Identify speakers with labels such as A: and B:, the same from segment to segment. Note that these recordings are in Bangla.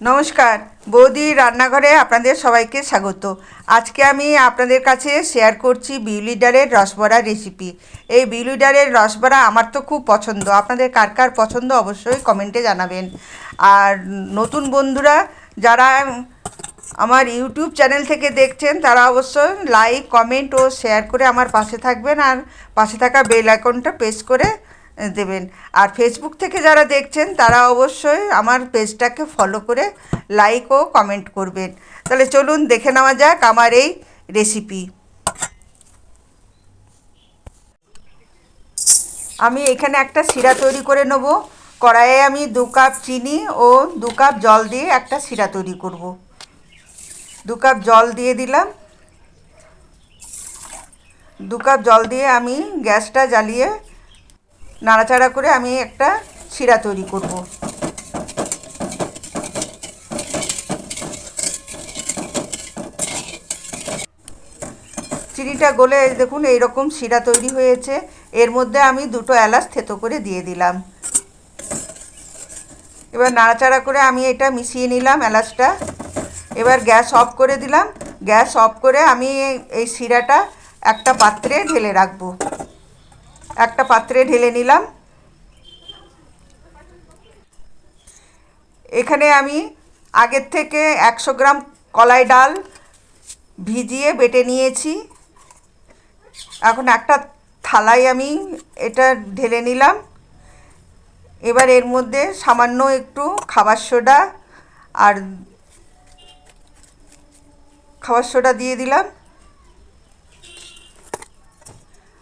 A: নমস্কার, বৌদি রান্নাঘরে আপনাদের সবাইকে স্বাগত। আজকে আমি আপনাদের কাছে শেয়ার করছি বিউলি ডালের রসবড়া রেসিপি। এই বিউলি ডালের রসবড়া আমার তো খুব পছন্দ। আপনাদের কার কার পছন্দ অবশ্যই কমেন্টে জানাবেন। আর নতুন বন্ধুরা যারা আমার ইউটিউব চ্যানেল থেকে দেখছেন তারা অবশ্যই লাইক, কমেন্ট ও শেয়ার করে আমার পাশে থাকবেন, আর পাশে থাকা বেল আইকনটা প্রেস করে দেবেন। আর ফেসবুক থেকে যারা দেখছেন তারা অবশ্যই আমার পেজটাকে ফলো করে লাইক ও কমেন্ট করবেন। তাহলে চলুন দেখে নেওয়া যাক আমার এই রেসিপি। আমি এখানে একটা শিরা তৈরি করে নেব। কড়াইয়ে আমি 2 কাপ চিনি ও 2 কাপ জল দিয়ে একটা শিরা তৈরি করব। 2 কাপ জল দিয়ে দিলাম। 2 কাপ জল দিয়ে আমি গ্যাসটা জ্বালিয়ে নাড়াচাড়া করে আমি একটা শিরা তৈরি করব। চিনিটা গলে দেখুন এইরকম শিরা তৈরি হয়েছে। এর মধ্যে আমি 2টো এলাচ থেতো করে দিয়ে দিলাম। এবার নাড়াচাড়া করে আমি এটা মিশিয়ে নিলাম এলাচটা। এবার গ্যাস অফ করে দিলাম। গ্যাস অফ করে আমি এই শিরাটা একটা পাত্রে ঢেলে রাখবো। একটা পাত্রে ঢেলে নিলাম। এখানে আমি আগের থেকে 100 গ্রাম কলাই ডাল ভিজিয়ে বেটে নিয়েছি। এখন একটা থালায় আমি এটা ঢেলে নিলাম। এবার এর মধ্যে সামান্য একটু খাবার সোডা দিয়ে দিলাম,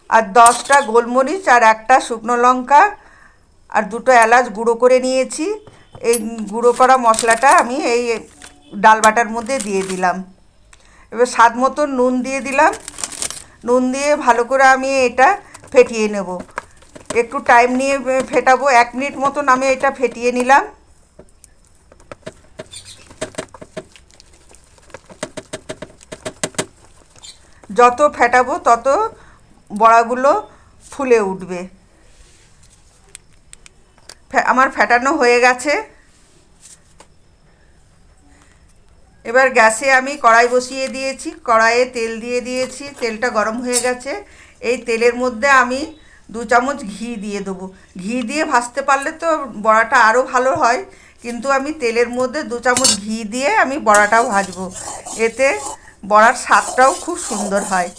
A: আর 10টা গোলমরিচ আর একটা শুকনো লঙ্কা আর 2টো এলাচ গুঁড়ো করে নিয়েছি। এই গুঁড়ো করা মশলাটা আমি এই ডাল বাটার মধ্যে দিয়ে দিলাম। এবার স্বাদ মতো নুন দিয়ে দিলাম। নুন দিয়ে ভালো করে আমি এটা ফেটিয়ে নেব। একটু টাইম নিয়ে ফেটাবো। 1 মিনিট মতন আমি এটা ফেটিয়ে নিলাম। যত ফেটাবো তত বড়াগুলো ফুলে উঠবে। আমার ফেটানো হয়ে গেছে। এবার গ্যাসে আমি কড়াই বসিয়ে দিয়েছি। কড়াইয়ে তেল দিয়ে দিয়েছি। তেলটা গরম হয়ে গেছে। এই তেলের মধ্যে আমি 2 চামচ ঘি দিয়ে দেবো। ঘি দিয়ে ভাজতে পারলে তো বড়াটা আরও ভালো হয়, কিন্তু আমি তেলের মধ্যে 2 চামচ ঘি দিয়ে আমি বড়াটাও ভাজবো। এতে বড়ার স্বাদটাও খুব সুন্দর হয়।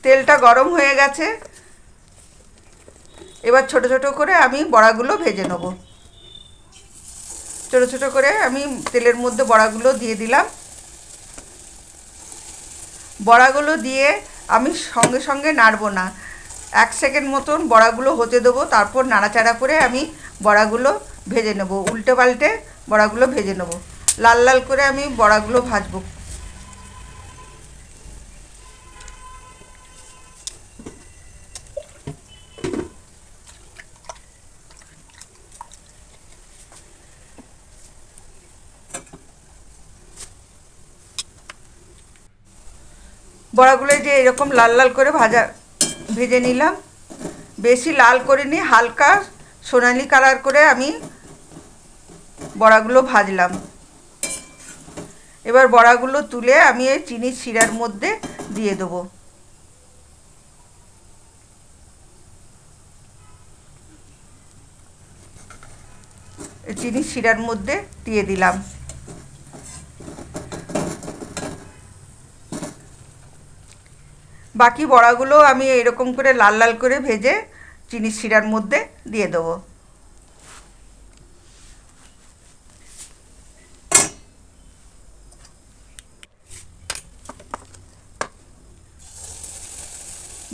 A: তেলটা গরম হয়ে গেছে। এবার ছোট ছোট করে আমি বড়াগুলো ভেজে নেব। ছোট ছোট করে আমি তেলের মধ্যে বড়াগুলো দিয়ে দিলাম। বড়াগুলো দিয়ে আমি সঙ্গে সঙ্গে নাড়ব না। 1 সেকেন্ড মতন বড়াগুলো হতে দেবো। তারপর নাড়াচাড়া করে আমি বড়াগুলো ভেজে নেব। উল্টে পাল্টে বড়াগুলো ভেজে নেব। লাল লাল করে আমি বড়াগুলো ভাজবো। বড়াগুলো যে এরকম লাল লাল করে ভেজে নিলাম। বেশি লাল করে নিয়ে হালকা সোনালি কালার করে আমি বড়াগুলো ভাজলাম। এবার বড়াগুলো তুলে আমি এই চিনির শিরার মধ্যে দিয়ে দেবো। চিনির শিরার মধ্যে দিয়ে দিলাম। বাকি বড়াগুলো আমি এরকম করে লাল লাল করে ভেজে চিনির শিরার মধ্যে দিয়ে দেবো।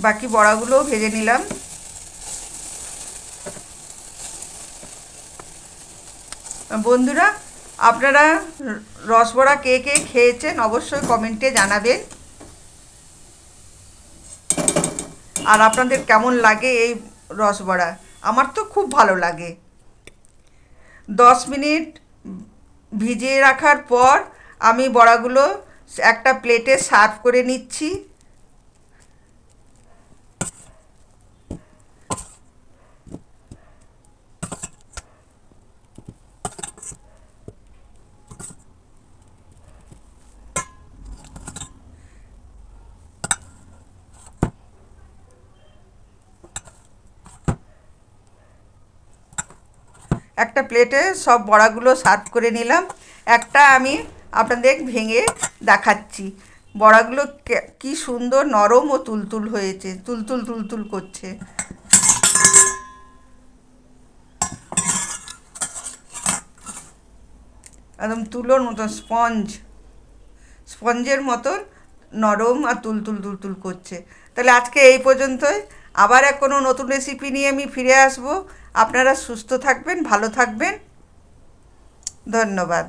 A: বাকি বড়াগুলোও ভেজে নিলাম। বন্ধুরা, আপনারা রসবড়া কে কে খেয়েছেন অবশ্যই কমেন্টে জানাবেন। আর আপনাদের কেমন লাগে এই রসবড়া? আমার তো খুব ভালো লাগে। 10 মিনিট ভিজিয়ে রাখার পর আমি বড়াগুলো একটা প্লেটে সার্ভ করে নিচ্ছি। একটা প্লেটে সব বড়াগুলো সার্ভ করে নিলাম। একটা আমি আপনাদের ভেঙে দেখাচ্ছি। বড়াগুলো কি সুন্দর নরম ও তুলতুল হয়েছে, তুলতুল তুলতুল করছে। একদম তুলোর মতন স্পঞ্জের মতন নরম আর তুলতুল তুলতুল করছে। তাহলে আজকে এই পর্যন্তই। আবার কোনো নতুন রেসিপি নিয়ে আমি ফিরে আসব। আপনারা সুস্থ থাকবেন, ভালো থাকবেন। ধন্যবাদ।